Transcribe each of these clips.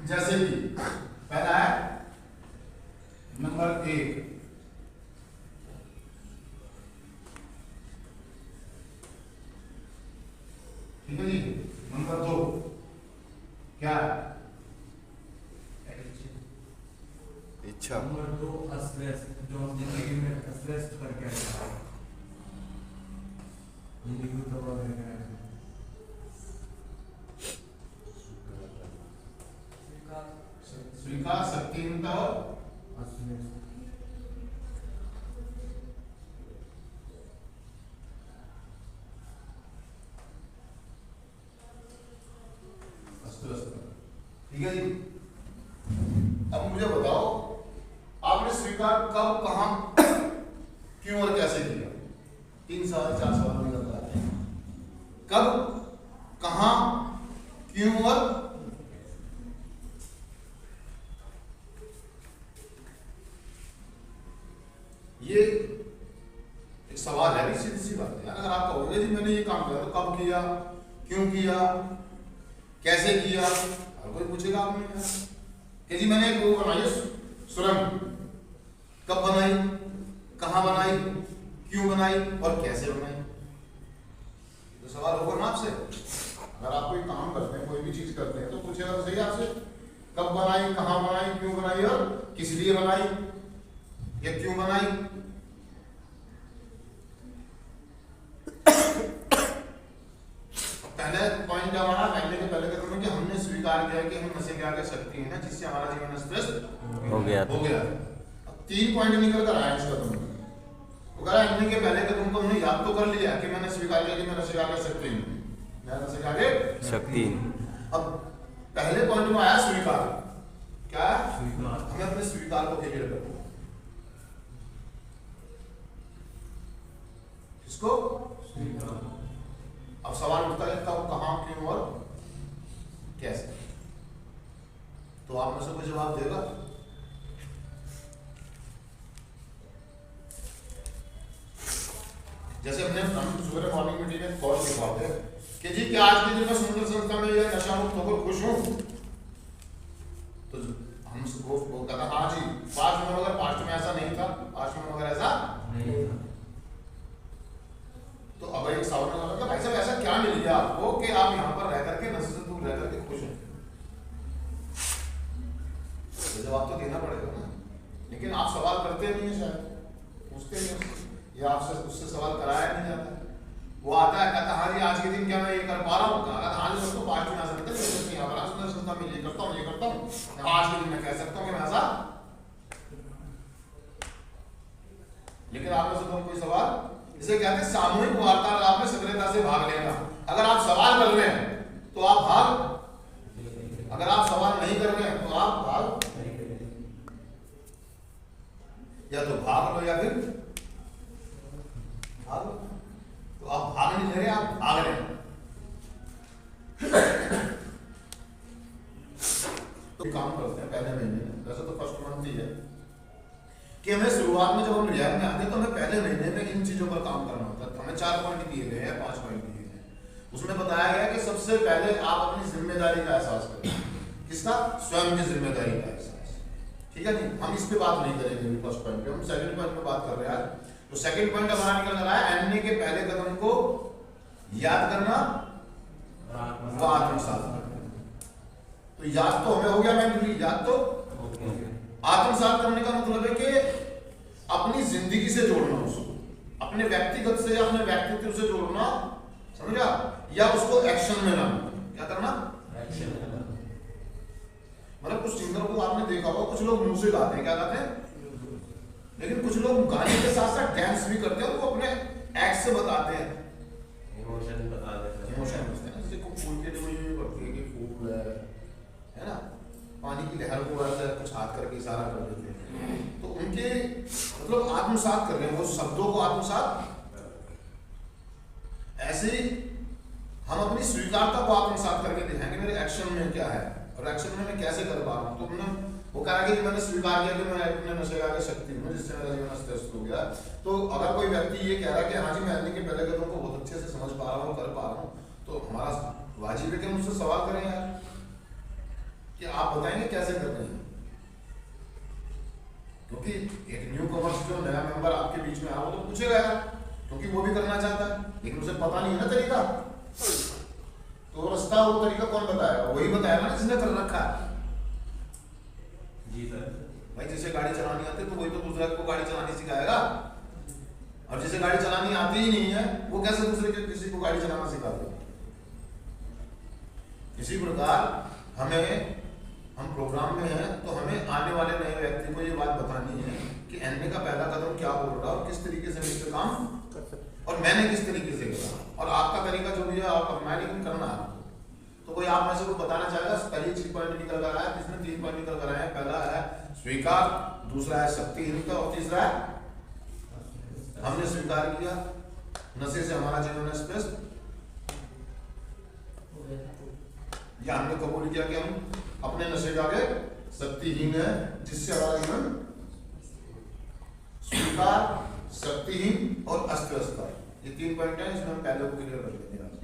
जैसे कि पहला है नंबर 1, ठीक है जी। नंबर 2 क्या है? इच्छा। नंबर 2 अस्वस्थ, जो हम जिंदगी में अस्वस्थ करके आए हैं। जिंदगी को तबाह करके आए हैं। स्वीकार, शक्तिहीनता और अस्वस्थ। अस्वस्थ, ठीक है जी। अब मुझे बताओ, आपने स्वीकार कब, कहां, क्यों और कैसे किया? 3 सवाल 4 सवाल निकल कर आते हैं। कब, कहां, क्यों और ये एक सवाल है, सीधी सी बात है। अगर आप कहोगे जी मैंने ये काम किया तो कब किया, क्यों किया, कैसे किया, और कोई पूछेगा आपने कि जी मैंने एक वो बनाई सुरंग, कब बनाई, कहां बनाई, क्यों बनाई और कैसे बनाई, तो सवाल होगा ना आपसे। अगर आप कोई काम करते हैं, कोई भी चीज करते हैं, तो पूछेगा तो सही आपसे, कब बनाई, कहां बनाई, क्यों बनाई और किस लिए बनाई या क्यों बनाई। पहले पॉइंट क्या हमारा, पहले के पहले कदम में कि हमने स्वीकार किया कि हम नशे के आगे शक्ति है ना, जिससे हमारा जीवन अस्त हो गया। अब 3 पॉइंट निकल कर आया इस कदम में। वो कह रहा है हमने के पहले कदम को हमने याद तो कर लिया कि मैंने स्वीकार किया कि मैं नशे के आगे शक्ति हूं, मैं नशे के आगे शक्ति। अब पहले पॉइंट में आया स्वीकार। क्या है? स्वीकार। हमें अपने स्वीकार को क्लियर करना है। किसको? स्वीकार। अब सवाल उठता है कब, कहां, क्यों और कैसे। तो आप में से कोई जवाब देगा? जैसे हम सुबह मॉर्निंग मीटिंग में कॉल लिखवाते हैं कि जी क्या आज के दिन मैं सुंदर संस्था में या नशा मुक्त होकर खुश हूं, तो हम वो कहता हाँ जी, पास्ट में ऐसा नहीं था, पास्ट में मगर ऐसा नहीं था। तो अब एक सवाल में भाई साहब ऐसा क्या मिल गया आपको कि आप यहाँ पर रह करके नशे से दूर रह करके खुश हैं? तो जवाब तो देना पड़ेगा ना। लेकिन आप सवाल करते नहीं है, शायद पूछते नहीं, या आपसे उससे सवाल कराया नहीं जाता। वो आता है कहता हाँ जी आज के दिन क्या मैं ये कर पा रहा हूँ, कहा हाँ जी उसको पास्ट में आ सकता है, यहाँ पर सुंदर संस्था में ये करता हूँ, ये करता हूँ, आज के दिन मैं कह सकता हूँ कि मैं ऐसा। लेकिन आप में से कोई सवाल, इसे कहते हैं सामूहिक वार्तालाप में सक्रियता से भाग लेना। अगर आप सवाल कर रहे हैं तो आप भाग, अगर आप सवाल नहीं कर रहे हैं तो आप भाग, या तो भाग लो या फिर भाग लो। तो आप भाग नहीं ले रहे, आप भाग रहे हैं। तो काम करते हैं पहले महीने में, वैसे तो फर्स्ट मंथ ही है कि हमें शुरुआत में जब हम रिजल्ट में आते हैं तो हमें पहले महीने में इन चीजों पर काम करना होता है। हमें 4 पॉइंट दिए गए हैं, 5 पॉइंट दिए गए हैं। उसमें बताया गया कि सबसे पहले आप अपनी जिम्मेदारी का एहसास करें। किसका? स्वयं की जिम्मेदारी का एहसास। ठीक है नहीं, हम इस पे बात नहीं करेंगे फर्स्ट पॉइंट पे, हम सेकंड पॉइंट पे बात कर रहे हैं। तो सेकंड पॉइंट हमारा निकल रहा है एमने के पहले कदम को याद करना व आत्मसात करना। तो याद तो हमें हो गया, मैं याद तो आत्मसात करने का मतलब है कि अपनी जिंदगी से जोड़ना, उसको अपने व्यक्तिगत से या अपने व्यक्तित्व से जोड़ना, समझा, या उसको एक्शन में लाना। क्या करना? एक्शन। मतलब कुछ सिंगर को आपने देखा होगा, कुछ लोग मुंह से गाते हैं, क्या गाते हैं, लेकिन कुछ लोग गाने के साथ साथ डांस भी करते हैं, वो अपने एक्ट से बताते हैं, इमोशन बता देते हैं। इमोशन होते हैं। जैसे को फूल के लिए ये करते हैं कि फूल है ना, पानी की लहर को ऐसे कुछ हाथ करके इशारा कर देते हैं, तो उनके मतलब आत्मसात कर रहे हैं, वो शब्दों को आत्मसात। ऐसे ही हम अपनी स्वीकारता को आत्मसात करके दिखाएंगे मेरे एक्शन में क्या है और एक्शन में मैं कैसे कर पा रहा हूँ। तो हमने वो कह रहा है कि मैंने स्वीकार किया कि मैं अपने नशे का शक्ति हूँ, जिससे मेरा जीवन अस्त व्यस्त हो गया। तो अगर कोई व्यक्ति ये कह रहा है कि हाँ जी मैं के पहले कदम को बहुत अच्छे से समझ पा रहा हूँ, कर पा रहा हूँ, चाहिए कि हम उससे सवाल करें यार कि आप बताएंगे कैसे कर रहे हैं, क्योंकि एक न्यू कमर्स जो नया मेंबर आपके बीच में आया वो तो पूछेगा यार, क्योंकि वो भी करना चाहता है लेकिन उसे पता नहीं है ना तरीका, तो रास्ता वो तरीका कौन बताएगा? वही बताएगा ना जिसने कर रखा है। जी सर। भाई जिसे गाड़ी चलानी आती है तो वही तो दूसरे को गाड़ी चलानी सिखाएगा, और जिसे गाड़ी चलानी आती ही नहीं है वो कैसे दूसरे के किसी को गाड़ी चलाना सिखा दे? इसी प्रकार हम प्रोग्राम में हैं तो हमें आने वाले नए व्यक्ति को ये बात बतानी है कि एनए का पहला कदम क्या बोल रहा है और किस तरीके से इस पे काम कर सकते, और मैंने किस तरीके से किया, और आपका तरीका जो भी है आप मैंने करना है। तो कोई आप में से कोई बताना चाहेगा? पहली 3 पॉइंट निकल कर आया, किसने 3 पॉइंट निकल कर आए? पहला है स्वीकार, दूसरा है शक्तिहीनता, और तीसरा है हमने स्वीकार किया नशे से हमारा जीवन स्पष्ट, या हमने कबूल किया कि हम अपने नशे के आगे शक्तिहीन है, जिससे हमारा जीवन स्वीकार, शक्तिहीन और अस्वस्थ, ये 3 पॉइंट है। इसमें हम पहले को क्लियर कर लेंगे आज।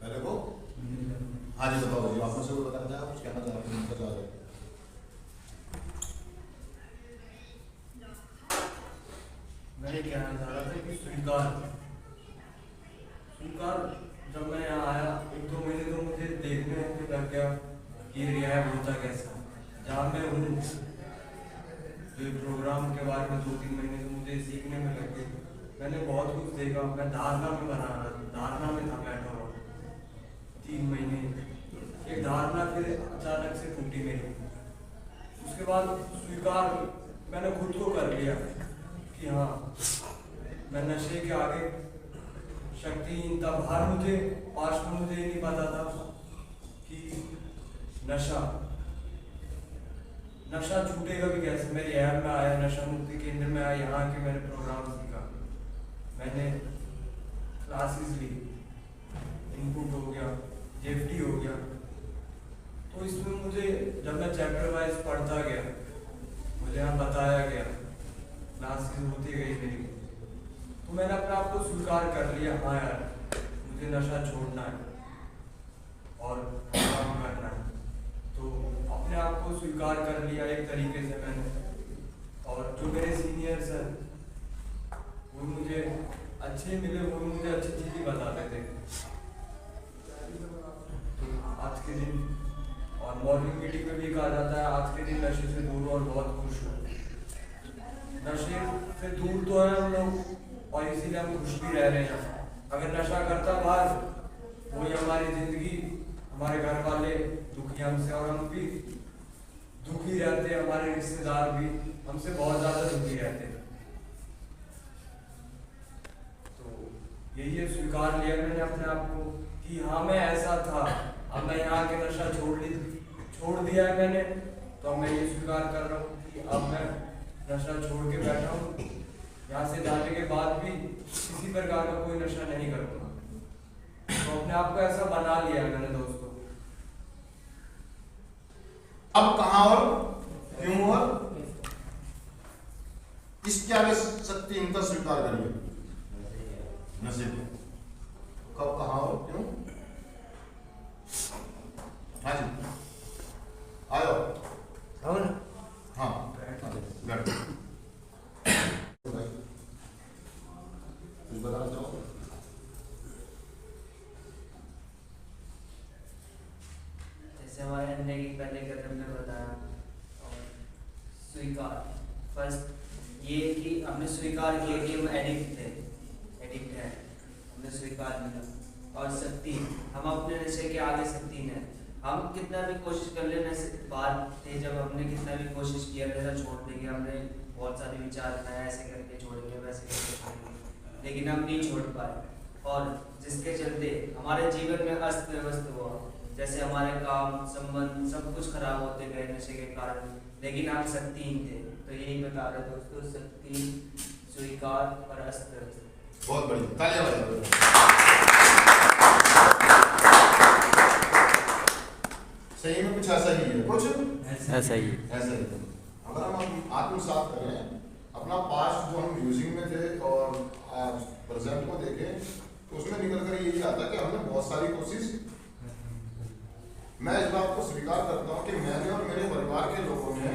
पहले को हाँ जी बताओ जी, आप मुझसे कोई बताना चाहे, कुछ कहना चाह रहे हैं? मैं कहना चाह रहा था कि स्वीकार जब मैं यहाँ आया 1-2 महीने तो मुझे देखने में लग गया कि रिहाब होता कैसा, जहाँ मैं हूँ जो प्रोग्राम के बारे में 2-3 महीने तो मुझे सीखने में लग गए। मैंने बहुत कुछ देखा, मैं धारणा में धारणा में था बैठा हुआ 3 महीने, एक धारणा फिर अचानक से टूटी मेरी। उसके बाद स्वीकार मैंने खुद को कर लिया कि हाँ मैं नशे के आगे शक्तिहीन था। बाहर मुझे पास्ट में मुझे नहीं पता था कि नशा छूटेगा भी कैसे। मेरे ऐप में आया, नशा मुक्ति केंद्र में आया, यहाँ के मैंने प्रोग्राम सीखा, मैंने क्लासेस ली, इनपुट हो गया, जेएफटी हो गया। तो इसमें मुझे जब मैं चैप्टर वाइज पढ़ता गया, मुझे यहाँ बताया गया, क्लासेस होती गई मेरी, तो मैंने अपने आप को स्वीकार कर लिया, हाँ यार मुझे नशा छोड़ना है और काम करना है। तो अपने आप को स्वीकार कर लिया एक तरीके से मैंने। और जो मेरे सीनियर्स हैं वो मुझे अच्छे मिले, वो मुझे अच्छी चीज़ें बताते थे। तो आज के दिन और मॉर्निंग मीटिंग में भी कहा जाता है आज के दिन नशे से दूर और बहुत खुश हो। नशे से दूर तो है हम लोग और इसीलिए हम खुश भी रह रहे हैं। अगर नशा करता बाहर, वही हमारी जिंदगी, हमारे घर वाले दुखी हमसे और हम भी दुखी रहते हैं, हमारे रिश्तेदार भी हमसे बहुत ज्यादा दुखी रहते हैं। तो यही है, स्वीकार लिया मैंने अपने आप को कि हाँ मैं ऐसा था, अब मैं यहाँ के नशा छोड़ दिया है मैंने, तो मैं ये स्वीकार कर रहा हूँ कि अब मैं नशा छोड़ के बैठा हूँ। यहाँ से जाने के बाद भी किसी प्रकार का कोई नशा नहीं करूँगा। तो अपने आप को ऐसा बना लिया मैंने दोस्तों। अब कहाँ और क्यों और इसके आगे शक्तिहीनता स्वीकार करिए, नशे को कब, कहाँ और क्यों? हाँ जी आयो, हाँ बैठ कुछ बताना चाहो? जैसे हमारे अन्य की पहले कदम में बताया, और स्वीकार फर्स्ट ये कि हमने स्वीकार किया कि हम एडिक्ट हैं, हमने स्वीकार किया। और शक्ति, हम अपने नशे के आगे शक्ति हैं। हम कितना भी कोशिश कर लेने से बात थे, जब हमने कितना भी कोशिश किया नशा छोड़ने की, हमने बहुत सारे विचार बनाए ऐसे करके छोड़ेंगे वैसे करके छोड़ेंगे, लेकिन हम नहीं छोड़ पाए। और जिसके चलते हमारे जीवन में अस्त व्यस्त हुआ, जैसे हमारे काम संबंध सब कुछ खराब होते गए नशे के कारण, लेकिन हम शक्तिहीन थे। तो यही बता रहे दोस्तों, शक्ति, स्वीकार और अस्त व्यस्त। बहुत बढ़िया, तालियां बजाओ। सही में कुछ ऐसा ही है, कुछ ऐसा ही ऐसा ही। अगर हम आत्मसात करें अपना पास्ट जो हम म्यूजिक में थे और आज प्रेजेंट को देखें, तो उसमें निकल कर यही आता है कि हमने बहुत सारी कोशिश मैं इस बात को स्वीकार करता हूँ कि मैंने और मेरे परिवार के लोगों ने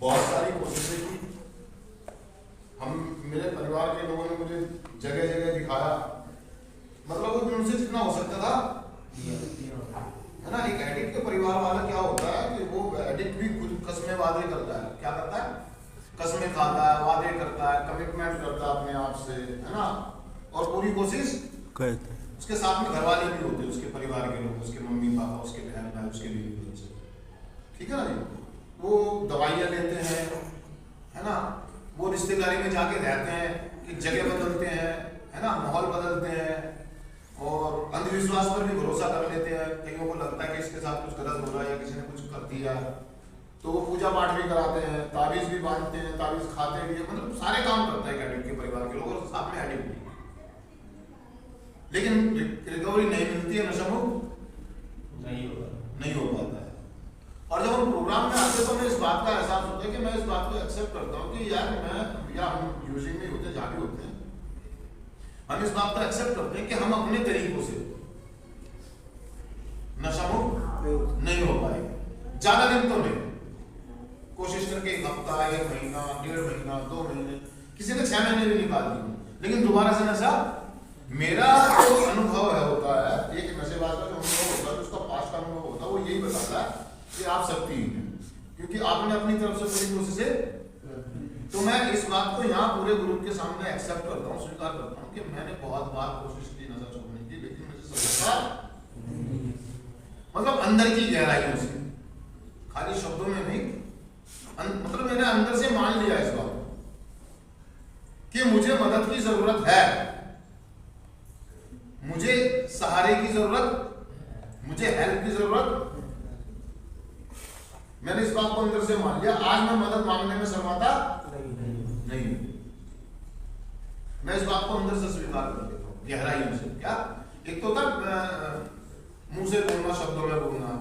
बहुत सारी कोशिशें की। मेरे परिवार के लोगों ने मुझे जगह जगह दिखाया, मतलब वो उनसे जितना हो सकता था, है ना। एक एडिक्ट के परिवार वाला क्या होता है कि वो एडिक्ट भी खुद कसमें वादे करता है। क्या करता है? कसमें खाता है, वादे करता है, कमिटमेंट करता है अपने आप से, है ना, और पूरी कोशिश करता है। उसके साथ में घर वाले भी होते हैं, उसके परिवार के लोग, उसके मम्मी पापा, उसके बहन भाई, उसके बीवी बच्चे, ठीक है ना जी। वो दवाइयाँ लेते हैं, है ना, वो रिश्तेदारी में जाके रहते हैं कि जगह बदलते हैं, है ना, माहौल बदलते हैं, और अंधविश्वास पर भी भरोसा कर लेते हैं। कईयों को लगता है कि इसके साथ कुछ गलत हो रहा है या किसी ने कुछ कर दिया, तो वो पूजा पाठ भी कराते हैं, ताबीज भी बांधते हैं, ताबीज खाते भी हैं, मतलब सारे काम करता है एडिक्ट के परिवार के लोग, और साथ में एडिक्ट भी। लेकिन रिकवरी नहीं मिलती है, नशा मुक्त नहीं हो पाता है। और जब हम प्रोग्राम में आते हैं तो हमें इस बात का एहसास होता है कि मैं इस बात को एक्सेप्ट करता हूँ कि यार मैं या हम यूजिंग में होते हैं, जहाँ भी होते हैं, हम इस बात को एक्सेप्ट करते हैं कि हम अपने तरीकों से नशा मुक्त नहीं हो पाएंगे। ज्यादा दिन तो नहीं, कोशिश करके 1 हफ्ता, 1 महीना, 1.5 महीना, 2 महीने, किसी ने 6 महीने भी निकाल दिए, लेकिन दोबारा से नशा, मेरा जो अनुभव है होता है, एक नशेबाज का जो अनुभव होता है, उसका पास्ट का अनुभव होता है, वो यही बताता है कि आप शक्तिहीन हैं, क्योंकि आपने अपनी तरफ से पूरी कोशिशें। तो मैं इस बात को यहाँ पूरे ग्रुप के सामने एक्सेप्ट करता हूँ, स्वीकार करता हूँ कि मैंने बहुत बार कोशिश की नशा छोड़ने की, लेकिन मुझे सफलता, मतलब अंदर की गहराइयों से, खाली शब्दों में नहीं, मतलब मैंने अंदर से मान लिया इस बात कि मुझे मदद की जरूरत है, मुझे सहारे की जरूरत, मुझे हेल्प की जरूरत। मैंने इस बात को अंदर से मान लिया। आज मैं मदद मांगने में शर्माता नहीं, मैं इस बात को अंदर से स्वीकार कर लेता हूँ, गहराइयों से। क्या? एक तो होता मुंह से बोलना, शब्दों में बोलना,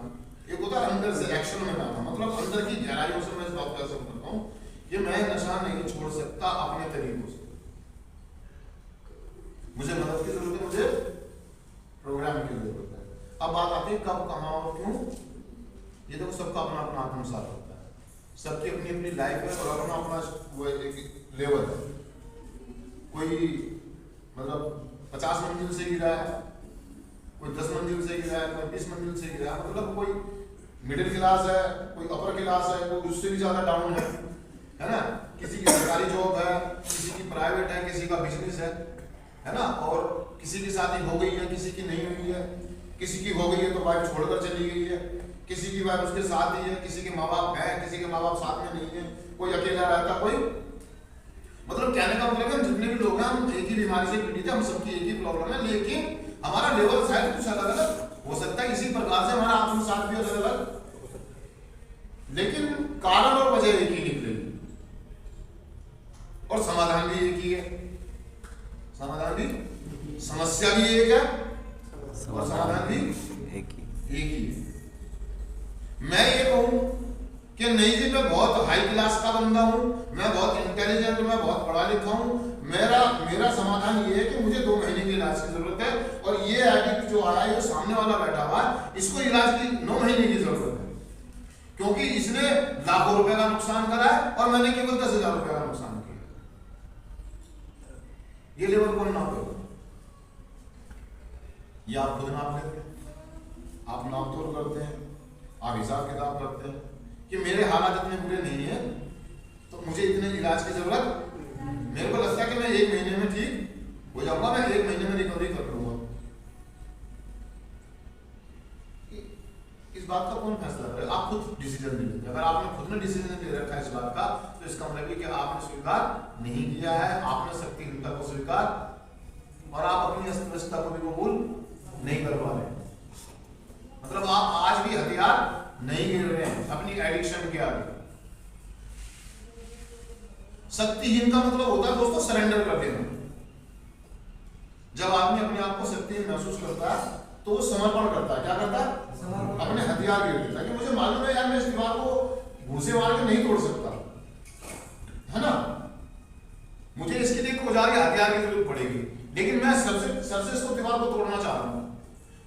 एक होता है अंदर से एक्शन में लाना, मतलब अंदर की गहराइयों से मैं इस बात को एक्सेप्ट करता हूँ कि मैं नशा नहीं छोड़ सकता अपने तरीकों से। मुझे मदद की जरूरत है, मुझे प्रोग्राम की जरूरत है। अब बात आती है कब, कहाँ और क्यों। ये देखो सबका अपना अपना आत्मसात होता है, सबकी अपनी अपनी लाइफ है और अपना अपना वो एक लेवल है। कोई मतलब 50 मंजिल से गिरा है, कोई 10 मंजिल से गिरा है, कोई 20 मंजिल से गिरा है, मतलब कोई मिडिल क्लास है, कोई अपर क्लास है, कोई उससे भी ज्यादा डाउन है ना। किसी की सरकारी जॉब है, किसी की प्राइवेट है, किसी का बिजनेस है ना, और किसी की शादी हो गई है, किसी की नहीं हुई है, किसी की हो गई है तो वाइफ छोड़कर चली गई है, किसी की वाइफ उसके साथ ही है, किसी के माँ बाप है, किसी के माँ बाप साथ में नहीं है, कोई अकेला रहता, कोई, मतलब कहने का मतलब है जितने भी लोग हैं हम एक ही बीमारी से पीड़ित है, हम सबकी एक ही प्रॉब्लम है, लेकिन हमारा लेवल शायद कुछ अलग अलग हो सकता है। इसी प्रकार से हमारा आत्मसात भी अलग अलग, लेकिन कारण और वजह एक ही निकलेगी और समाधान भी एक ही है। समाधान भी, समस्या भी एक है और समाधान भी एक ही है। मैं ये कहूं कि नहीं जी मैं बहुत हाई क्लास का बंदा हूं, मैं बहुत इंटेलिजेंट, मैं बहुत पढ़ा लिखा हूं, मेरा समाधान ये है कि मुझे 2 महीने के इलाज की जरूरत है, और ये एडिक्ट जो आ रहा है, जो सामने वाला बैठा हुआ है, इसको इलाज की 9 महीने की जरूरत है, क्योंकि इसने लाखों रुपए का नुकसान करा है और मैंने केवल 10,000 रुपए का नुकसान किया। ये लेवल कौन नापेगा? ये आप खुद नाप लेते हैं, आप नाप तोल करते हैं, आप हिसाब किताब करते हैं कि मेरे हालात इतने बुरे नहीं है तो मुझे इतने इलाज की जरूरत, मेरे को लगता है कि मैं 1 महीने में ठीक हो जाऊंगा, मैं 1 महीने में रिकवरी कर लूंगा। इस बात का कौन फैसला करे? आप खुद डिसीजन नहीं लेते। अगर आपने खुद ने डिसीजन ले रखा है इस बात का, तो इसका मतलब है कि आपने स्वीकार नहीं किया है, आपने शक्तिहीनता को स्वीकार, और आप अपनी अस्वस्थता को भी कबूल नहीं कर पा रहे, मतलब आप आज भी हथियार नहीं गिर रहे हैं अपनी एडिक्शन के आगे। शक्तिहीन का मतलब होता है दोस्तों सरेंडर कर देना। जब आदमी अपने आप को शक्तिहीन महसूस करता है तो वो समर्पण करता है। क्या करता है? अपने हथियार गिर देता है कि मुझे मालूम है यार मैं इस दीवार को घूसे मार के नहीं तोड़ सकता, है ना, मुझे इसके लिए औजार या हथियार की जरूरत पड़ेगी, लेकिन मैं सबसे इसको दीवार को तोड़ना चाह रहा हूं,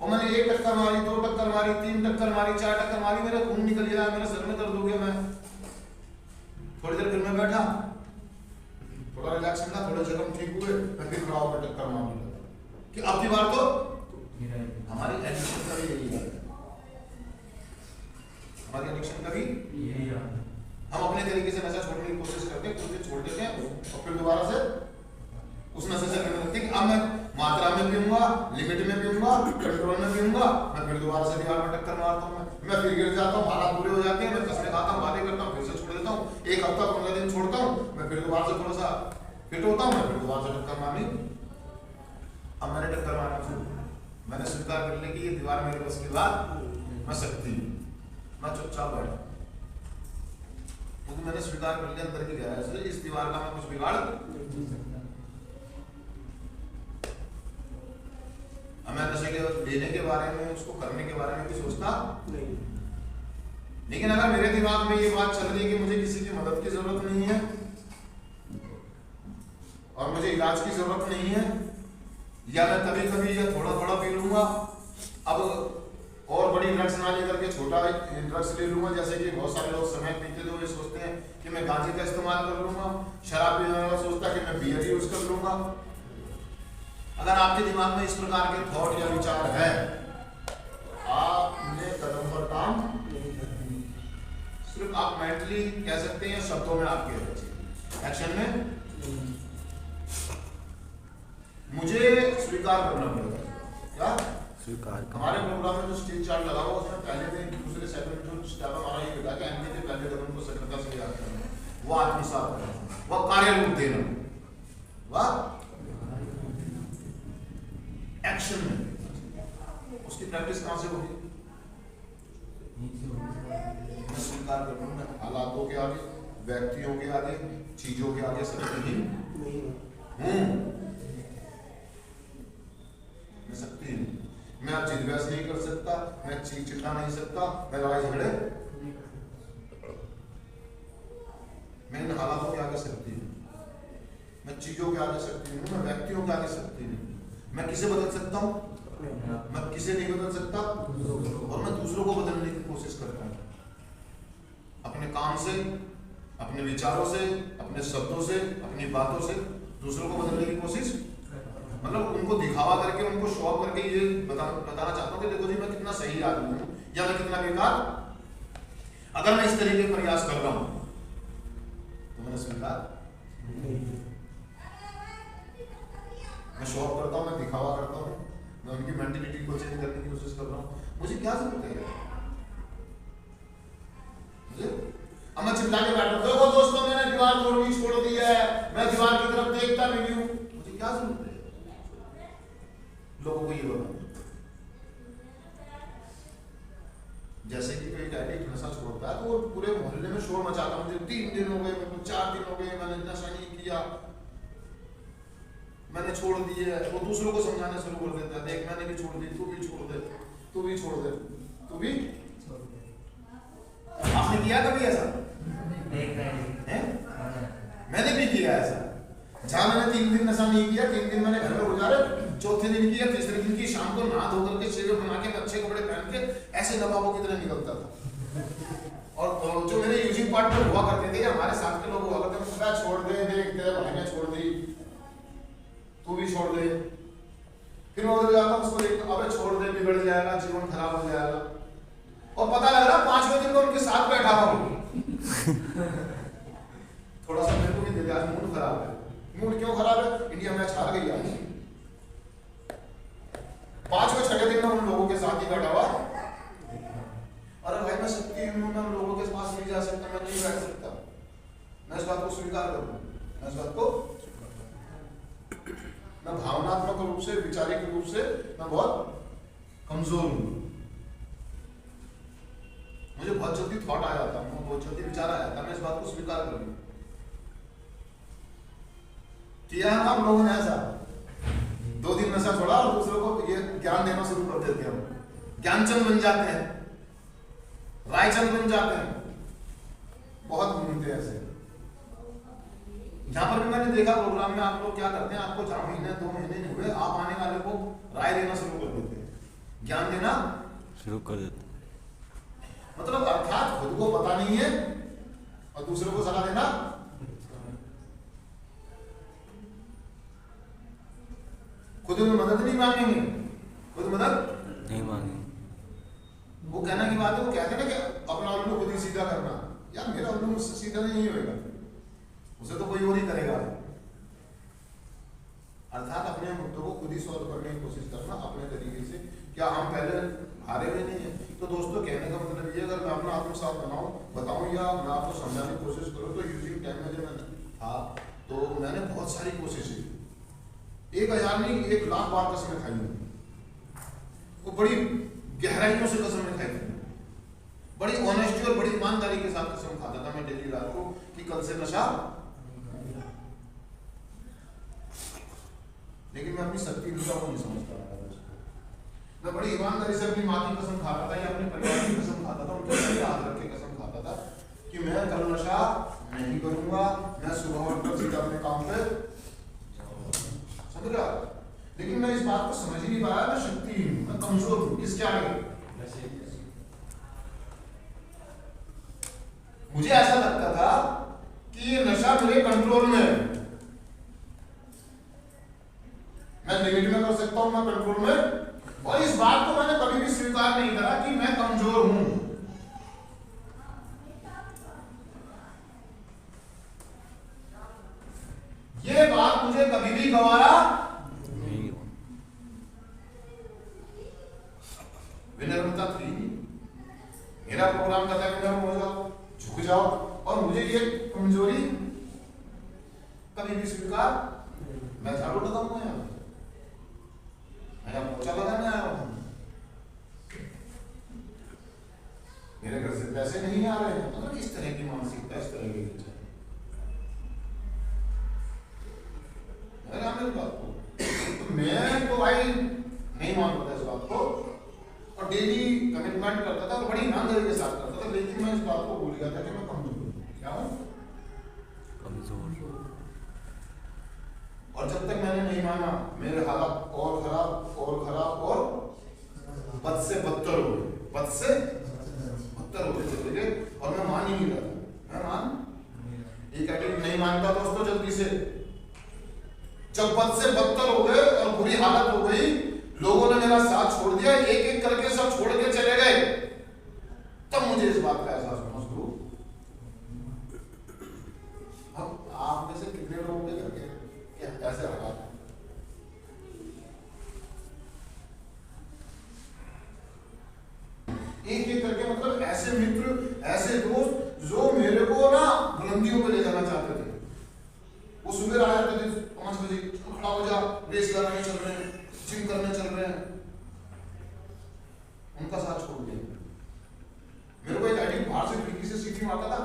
और मैंने 1 टक्कर मारी, 2 टक्कर मारी, 3 टक्कर मारी, 4 टक्कर मारी, मेरा खून निकल गया, मेरे सर में दर्द हो गया। मैं थोड़ी देर फिर मैं बैठा, थोड़ा रिलैक्स मिला, थोड़े जख्म ठीक हुए, मैं फिर खड़ा होकर टक्कर मारने लगा कि अब की बार तो हमारी एडिक्शन का भी यही है, हमारी एडिक्शन का भी यही है। हम अपने तरीके से नशा छोड़ने की कोशिश करते हैं, कुछ दिन छोड़ देते हैं और फिर दोबारा से उस नशे से करने लगते हैं कि अब मैं मात्रा में पीऊंगा, लिमिट में पीऊंगा, कंट्रोल में पीऊंगा, मैं फिर दोबारा से दीवार में टक्कर मारता हूँ, मैं फिर गिर जाता हूँ, हालात बुरे हो जाते हैं, मैं कसने खाता हूँ, बातें करता हूँ, फिर से छोड़ देता हूँ, 1 हफ्ता 15 दिन छोड़ता हूँ, मैं फिर दोबारा से थोड़ा सा फिट होता हूँ, मैं फिर दोबारा से टक्कर मारनी। अब मैंने टक्कर मारना शुरू, मैंने स्वीकार कर लिया कि ये दीवार मेरे बस की बात, मैं सकती हूँ, मैं चुपचाप बैठा क्योंकि मैंने स्वीकार कर लिया अंदर की गहराई से इस दीवार का मैं कुछ बिगाड़ नहीं सकता। मैं नशे के लेने के बारे में, उसको करने के बारे में भी सोचता नहीं। लेकिन अगर मेरे दिमाग में ये बात चल रही है कि मुझे किसी की मदद की जरूरत नहीं है और मुझे इलाज की जरूरत नहीं है, या मैं कभी कभी या थोड़ा थोड़ा पी लूंगा, अब और बड़ी ड्रग्स ना लेकर के छोटा ड्रग्स ले लूंगा, जैसे कि बहुत सारे लोग समय पीते तो ये सोचते हैं कि मैं गांजे का इस्तेमाल कर लूंगा, शराब पीने वाला सोचता है कि मैं बियर यूज कर लूंगा। अगर आपके दिमाग में इस प्रकार के थॉट या विचार है, आपने कदम पर काम सिर्फ आप मेंटली कह सकते हैं, शब्दों में आपके एक्शन में मुझे स्वीकार करना पड़ेगा। क्या स्वीकार हमारे प्रोग्राम में जो स्टेज चार्ट लगा हुआ उसमें पहले में दूसरे सेकंड जो स्टेप हमारा ये लिखा कि एमडी के पहले कदम को सफलता से याद करना, वो आत्मसात करना, वो कार्य रूप देना, वाह एक्शन में उसकी प्रैक्टिस कहां से होगी? मैं स्वीकार करूंगा हालातों के आगे, व्यक्तियों के आगे, चीजों के आगे शक्तिहीन हूं, मैं शक्तिहीन, मैं अब जिद बहस नहीं कर सकता, मैं चीख चिल्ला नहीं सकता, मैं लड़ाई झगड़े, मैं इन हालातों के आगे शक्तिहीन, मैं चीजों के आगे शक्तिहीन हूं, मैं व्यक्तियों के आगे शक्तिहीन हूं। मैं किसे बदल सकता हूं? मैं किसे नहीं बदल सकता, और मैं दूसरों को बदलने की कोशिश करता हूं, अपने काम से, अपने विचारों से, अपने शब्दों से, अपनी बातों से दूसरों को बदलने की कोशिश, मतलब उनको दिखावा करके, उनको शो ऑफ करके ये बताना चाहता हूं कि देखो जी मैं कितना सही आदमी हूं या मैं कितना बेकार। अगर मैं इस तरीके का प्रयास कर रहा हूं तो मैंने स्वीकार, मैं शो ऑफ करता हूं, मैं दिखावा करता हूं, मैं उनकी मेंटलिटी को चेंज करने की कोशिश कर रहा हूं। मुझे क्या जरूरत है? मुझे अब मैं चिल्ला के बैठा हूं, देखो दोस्तों मैंने दीवार तोड़नी छोड़ दी है, मैं दीवार की तरफ देखता भी नहीं हूं, मुझे क्या जरूरत है लोगों को ये बताना? जैसे कि कोई एडिक्ट नशा छोड़ता है तो वो पूरे मोहल्ले में शोर मचाता, मुझे 3 दिन हो गए, मेरे को 4 दिन हो गए, मैंने नशा नहीं किया, मैंने छोड़ दी है। वो दूसरों को समझाना शुरू कर देता है, देख मैंने भी छोड़ दी, तू भी छोड़ दे, तू भी छोड़ दे, तू भी। आपने किया कभी ऐसा? मैंने भी किया ऐसा, जहां मैंने 3 दिन नशा नहीं किया, 3 दिन मैंने घर में गुजारे, चौथे दिन किया, तीसरे दिन की शाम को नहा धो करके शेव बना के अच्छे कपड़े पहन के ऐसे नवाबों की तरह निकलता था। और जो मेरे यूजिंग पार्टनर हुआ करते थे, हमारे साथ के लोग हुआ करते थे, छोड़ दे, देख तेरे भाई ने छोड़ दी, तू भी छोड़ दे। फिर मैं उधर जाता हूं, उसको देखता, अबे छोड़ दे, बिगड़ जाएगा, जीवन खराब हो जाएगा। और पता लग रहा 5वें दिन में उनके साथ बैठा हुआ थोड़ा सा मेरे को भी दे दिया, आज मूड खराब है। मूड क्यों खराब है? इंडिया मैच हार गई आज। 5वें 6वें दिन में उन लोगों के साथ ही बैठा हुआ, अरे भाई मैं शक्तिहीन हूं, मैं उन लोगों के पास नहीं जा सकता, मैं नहीं बैठ सकता। मैं इस बात को स्वीकार करूं, मैं इस बात को, मैं भावनात्मक रूप से, विचारिक रूप से मैं बहुत कमजोर हूं। मुझे बहुत जल्दी थॉट आ जाता है, बहुत जल्दी विचार आ जाता है, मैं इस बात को स्वीकार कर लूं। किया है हम लोगों ने ऐसा, 2 दिन नशा छोड़ा और दूसरों को ये ज्ञान देना शुरू कर देते हैं, ज्ञानचंद बन जाते हैं, रायचंद बन जाते हैं, बहुत घूमते हैं ऐसे। जहां पर भी मैंने देखा प्रोग्राम में आप लोग क्या करते हैं, आपको 4 महीने 2 महीने नहीं हुए, आप आने वाले को राय देना शुरू कर देते हैं, ज्ञान देना शुरू कर देते। मतलब अर्थात खुद को पता नहीं है और दूसरों को सलाह देना। खुद में मदद नहीं मांगेंगे, खुद मदद नहीं मांगे। वो कहना की बात है, वो कहते हैं ना कि अपना उल्लू खुद ही सीधा करना। यार मेरा उल्लू मुझसे सीधा नहीं होगा, उसे तो कोई और ही करेगा। अर्थात अपने मुद्दों को खुद ही सॉल्व करने की कोशिश करना अपने तरीके से। क्या हम पहले हारे हुए नहीं है? तो दोस्तों कहने का मतलब ये, अगर मैं अपना आत्मसात बताऊं या मैं आपको समझाने की कोशिश करूं, तो यूजिंग टाइम में जब मैं था तो मैंने बहुत सारी कोशिशें, 1000 नहीं 1,00,000 बार कसमें खाई हैं। वो बड़ी गहराइयों से कसमें खाई थी, बड़ी ऑनेस्टी और बड़ी ईमानदारी के साथ कसम खाता था मैं डेली रात को कि कल से नशा। लेकिन मैं अपनी शक्ति को नहीं समझता था। मैं बड़ी ईमानदारी से अपनी माँ की कसम खाता था या अपने परिवार की कसम खाता था, उनके सभी हाथ रख के कसम खाता था कि मैं कल नशा नहीं करूंगा, मैं सुबह उठकर सीधा अपने काम पे। समझ रहा? लेकिन मैं इस बात को समझ ही नहीं पाया, मैं शक्तिहीन हूं, मैं कमजोर हूं। किसके आगे? मुझे ऐसा लगता था कि ये नशा मेरे कंट्रोल में है, मैं लिमिट में कर सकता हूं, मैं कंट्रोल में। और इस बात को मैंने कभी भी स्वीकार नहीं करा कि मैं कमजोर हूं। ये बात मुझे कभी भी गवारा नहीं। विनम्रता थी। मेरा प्रोग्राम था विनम्र हो जाओ, झुक जाओ, और मुझे ये कमजोरी कभी भी स्वीकार। मैं झाड़ू लगाऊंगा यहाँ, मैं पोछा लगाने आया हूं, मेरे घर से पैसे नहीं आ रहे हैं। मतलब इस तरह की मानसिकता, इस तरह की विचार। मेरी बात को तो मैं तो भाई नहीं मानता था इस बात को, और डेली कमिटमेंट करता था और बड़ी ईमानदारी के साथ करता था। लेकिन मैं इस बात को भूल गया था कि मैं कमजोर हूं। क्या हूं? कमजोर। और जब तक मैंने नहीं माना, मेरे हालात और खराब और खराब और बद से बदतर हो गए, बद से बदतर होते चले गए। और मैं मान ही नहीं रहा था। मैं मान एक एडिक्ट नहीं मानता दोस्तों जल्दी से। जब बद से बदतर हो गए और बुरी हालत हो गई, लोगों ने मेरा साथ छोड़ दिया, एक एक करके सब छोड़ के चले गए, तब मुझे इस बात का एहसास हुआ। अब आप में से कितने लोगों के करके ऐसे हालात है? एक एक करके, मतलब ऐसे मित्र, ऐसे दोस्त जो मेरे को ना बुलंदियों पे ले जाना चाहते थे। वो सुबह आ जाते थे 5 बजे, खड़ा हो जा, रेस लगाने चल रहे हैं, जिम करने चल रहे हैं। उनका साथ छोड़ दिया। मेरे को एक एडिक्ट बाहर से खिड़की से सीटी मारता था,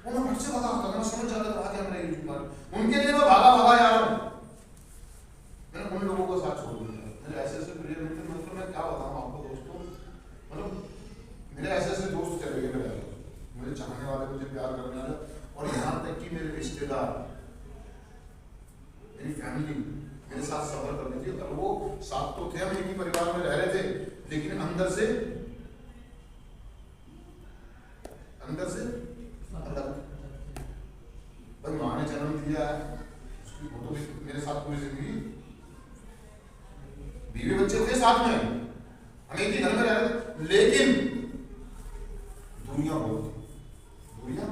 वो मैं फट से भागा आता था, मैं समझ जाता था क्या मेरा यूट्यूब पर। उनके लिए मैं भागा जा रहा हूँ। मैंने उन लोगों को साथ छोड़ दिया। मेरे ऐसे ऐसे प्रिय मित्र, मतलब मैं क्या बताऊँ आपको दोस्तों, मतलब मेरे ऐसे ऐसे दोस्त चले गए मेरे, मुझे चाहने वाले, मुझे प्यार करने वाले, और यहाँ तक कि मेरे रिश्तेदार, मेरी फैमिली मेरे साथ सफर कर रही थी। और वो साथ तो थे, हम एक ही परिवार में रह रहे थे, लेकिन अंदर से अलग। भाई माँ ने जन्म दिया है, उसकी फोटो भी मेरे साथ पूरी जिंदगी, बीवी बच्चे थे साथ में, हम एक ही घर में रह रहे थे, लेकिन दूरियां बहुत थी। दूरियां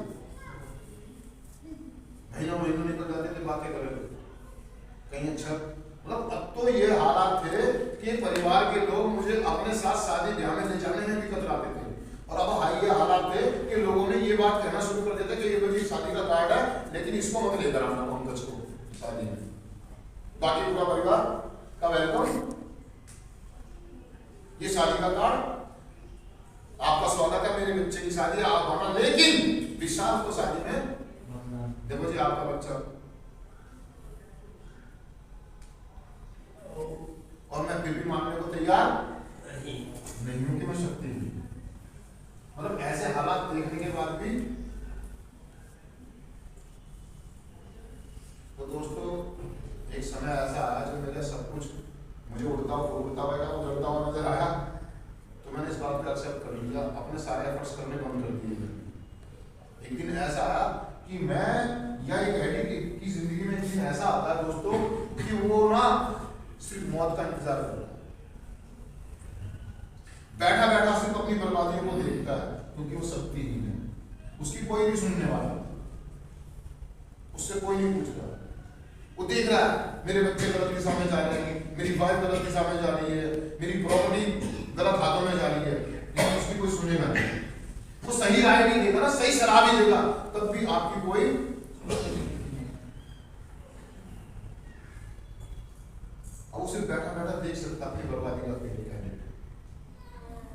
महीनों निकल जाते थे, बातें कर रहे थे कहीं। अच्छा, मतलब अब तो ये हालात थे कि परिवार के लोग मुझे अपने साथ शादी ब्याह में ले जाने में भी कतराते थे। और अब ये हालात थे कि लोगों ने ये बात कहना शुरू कर दिया था कि ये बच्ची शादी का कार्ड है, लेकिन इसको मत लेकर आना पंकज को शादी में, बाकी पूरा परिवार का वेलकम, ये शादी का कार्ड, आपका स्वागत है, मेरे बच्चे की शादी है, आप आना, लेकिन विशाल को शादी में देखो जी आपका बच्चा। और मैं फिर भी मानने को तैयार नहीं हूं कि मैं शक्ति नहीं। मतलब ऐसे हालात देखने के बाद भी, तो दोस्तों एक समय ऐसा आया जब मेरा सब कुछ मुझे उड़ता हुआ उड़ता हुआ नजर आया। बैठा बैठा सिर्फ अपनी बर्बादियों को देखता है, क्योंकि वो शक्तिहीन है, उसकी कोई नहीं सुनने वाला, उससे कोई नहीं पूछ रहा। वो देख रहा है मेरे बच्चे गलत दिशा में जा रहे हैं, मेरी वाइफ गलत दिशा में जा रही है, मेरी प्रॉपर्टी गलत हाथों में जा रही है, लेकिन उसकी कोई सुनेगा नहीं। वो सही राय नहीं देगा ना, सही सलाह भी देगा, तब भी आपकी कोई अब वो सिर्फ बैठा बैठा देख सकता अपनी बर्बादी का कहने।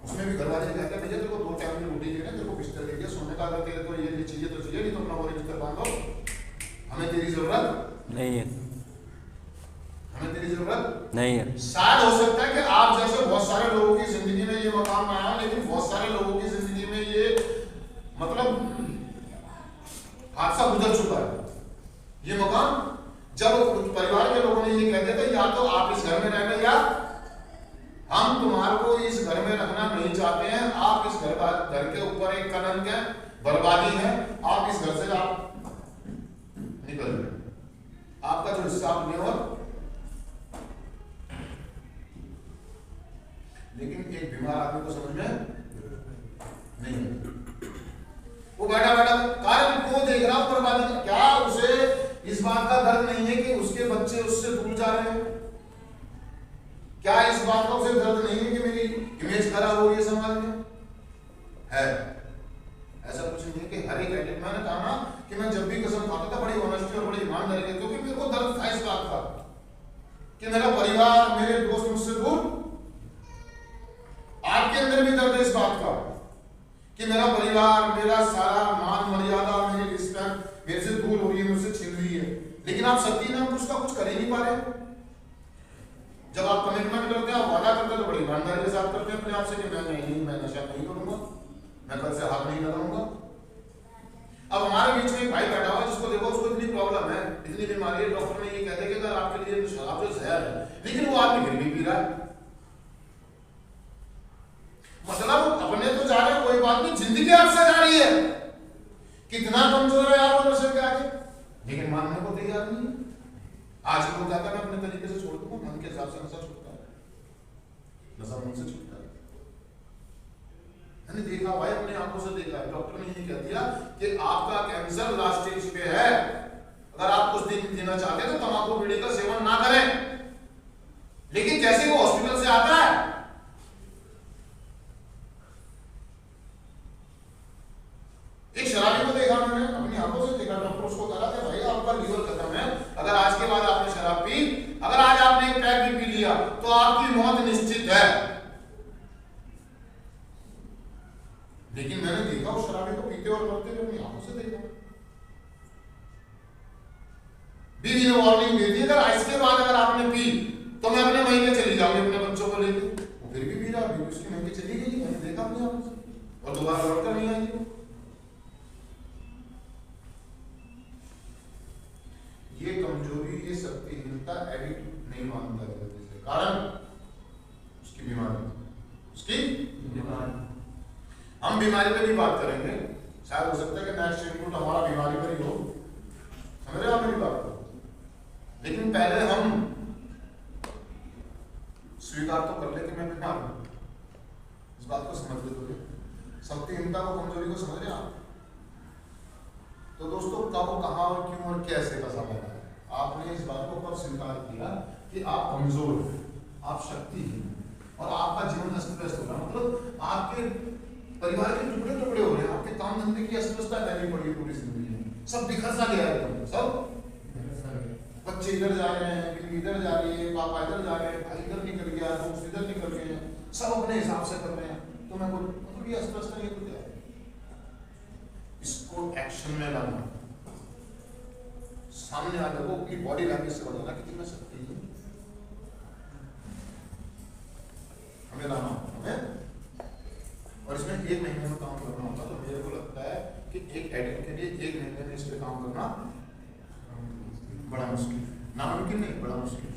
उसमें भी घर वाले कहते हैं भैया तेरे को 2 टाइम की रोटी देना, तेरे को बिस्तर दे दिया सोने का, अगर तेरे को ये चाहिए तो चाहिए, नहीं तो अपना बोरे बिस्तर बांधो, हमें तेरी जरूरत नहीं है, हमें तेरी जरूरत नहीं है। शायद हो सकता है कि आप जैसे बहुत सारे लोगों की जिंदगी में ये मकाम आया, लेकिन बहुत सारे लोगों की जिंदगी में ये मतलब हादसा गुजर चुका है। ये मकाम जब परिवार के लोगों ने ये कह दिया था या तो आप इस घर में रहना या हम तुम्हारे को इस घर में रखना नहीं चाहते हैं, आप इस घर के ऊपर एक कलंक है, बर्बादी है, आप इस घर से आप निकल गए, आपका जो हिसाब नहीं हो। लेकिन एक बीमार आदमी को समझ में नहीं है, वो बैठा बैठा कारण को देख रहा हूं बर्बादी का, क्या उसे इस बात का दर्द नहीं है कि उसके बच्चे उससे दूर जा रहे हैं? क्या इस बात का उसे दर्द नहीं है कि मेरी इमेज खराब हो रही है समाज में? है ऐसा कुछ नहीं है कि हर एक एडिक्ट, मैंने कहा ना कि मैं जब भी कसम खाता था बड़ी ऑनेस्टी और बड़ी ईमानदारी के, क्योंकि मेरे को दर्द था इस बात का कि मेरा परिवार, मेरे दोस्त मुझसे दूर। आपके अंदर भी दर्द है इस बात का कि मेरा परिवार, मेरा सारा मान मर्यादा, मेरी रिस्पेक्ट मेरे से दूर हो रही है, मुझसे छिन रही है, लेकिन आप सत्य नाम उसका कुछ कर ही नहीं पा रहे। जब आप कमिटमेंट करते हैं, आप वादा करते हैं तो बड़ी ईमानदारी के साथ करते हैं अपने आप से कि मैं नशा नहीं करूंगा, मैं कल से हाथ नहीं लगाऊंगा। अब हमारे बीच में एक भाई बैठा हुआ जिसको देखो उसको इतनी प्रॉब्लम है, इतनी बीमारी है, डॉक्टर ने ये कहते हैं कि अगर आपके लिए शराब जो जहर है, लेकिन वो आदमी फिर भी पी रहा है। मतलब अपने तो जा रहे, कोई बात नहीं, जिंदगी आपसे जा रही है, कितना कमजोर है यार वो नशे के आगे, लेकिन मानने को तैयार नहीं है। आज वो कहता है मैं अपने तरीके से छोड़ दूंगा, मन के हिसाब से नशा छूटता है, नशा मन से छूटता है। मैंने देखा भाई, अपनी आंखों से देखा है, डॉक्टर ने ये कह दिया कि आपका कैंसर लास्ट स्टेज पे है, अगर आप कुछ दिन जीना चाहते हैं तो तंबाकू बीड़ी का सेवन ना करें। लेकिन जैसे वो हॉस्पिटल से आता है, एक शराबी को देखा मैंने, अपनी आंखों से देखा, डॉक्टर उसको कहा कि भाई आपका लीवर खत्म है, अगर आज के बाद आपने शराब पी, अगर आज आपने एक पैक भी पी लिया तो आपकी मौत निश्चित है। लेकिन मैंने देखा उस शराबी को पीते और मरते हुए अपनी आंखों से देखा। बीवी ने वार्निंग दे दी, अगर इसके बाद अगर आपने पी तो मैं अपने महीने चली जाऊंगी अपने बच्चों को लेकर। वो फिर भी पी रहा, बीवी उसकी महीने चली गई, मैंने देखा अपनी आंखों से, और दोबारा लौटकर नहीं आई। ये कमजोरी, ये शक्तिहीनता एडिक्ट नहीं मानता है, कारण उसकी बीमारी, उसकी बीमारी। हम बीमारी पे भी बात करेंगे, शायद हो सकता है कि नेक्स्ट इनपुट हमारा बीमारी पर ही हो, समझ रहे हो मेरी बात को। लेकिन पहले हम स्वीकार तो कर ले कि मैं बीमार हूं, इस बात को समझ ले। तो शक्तिहीनता को, कमजोरी को समझ रहे आप? तो दोस्तों कब, कहां और क्यों और कैसे का सवाल है। आपने इस बात को कब स्वीकार किया कि आप कमजोर हैं, आप शक्तिहीन हैं और आपका जीवन अस्त व्यस्त हो रहा है, मतलब आपके परिवार के टुकड़े टुकड़े हो रहे हैं, आपके काम धंधे की अस्वस्थता फैली पड़ी है पूरी जिंदगी में, सब बिखर सा गया है, सब बच्चे इधर जा रहे हैं, बीवी इधर जा रही है, पापा इधर जा रहे हैं, भाई इधर निकल गया, दोस्त इधर निकल गए हैं, सब अपने हिसाब से कर रहे हैं। तो मैं बोलूं मतलब ये अस्वस्थता नहीं तो क्या है? इसको एक्शन में लाना, सामने आकर वो अपनी बॉडी लैंग्वेज से बताना कि मैं शक्ति हूं, हमें लाना हमें। और इसमें 1 महीने में काम करना होता, तो मेरे को लगता है कि एक एडिक्ट के लिए 1 महीने में इस पे काम करना बड़ा मुश्किल, नामुमकिन नहीं, बड़ा मुश्किल।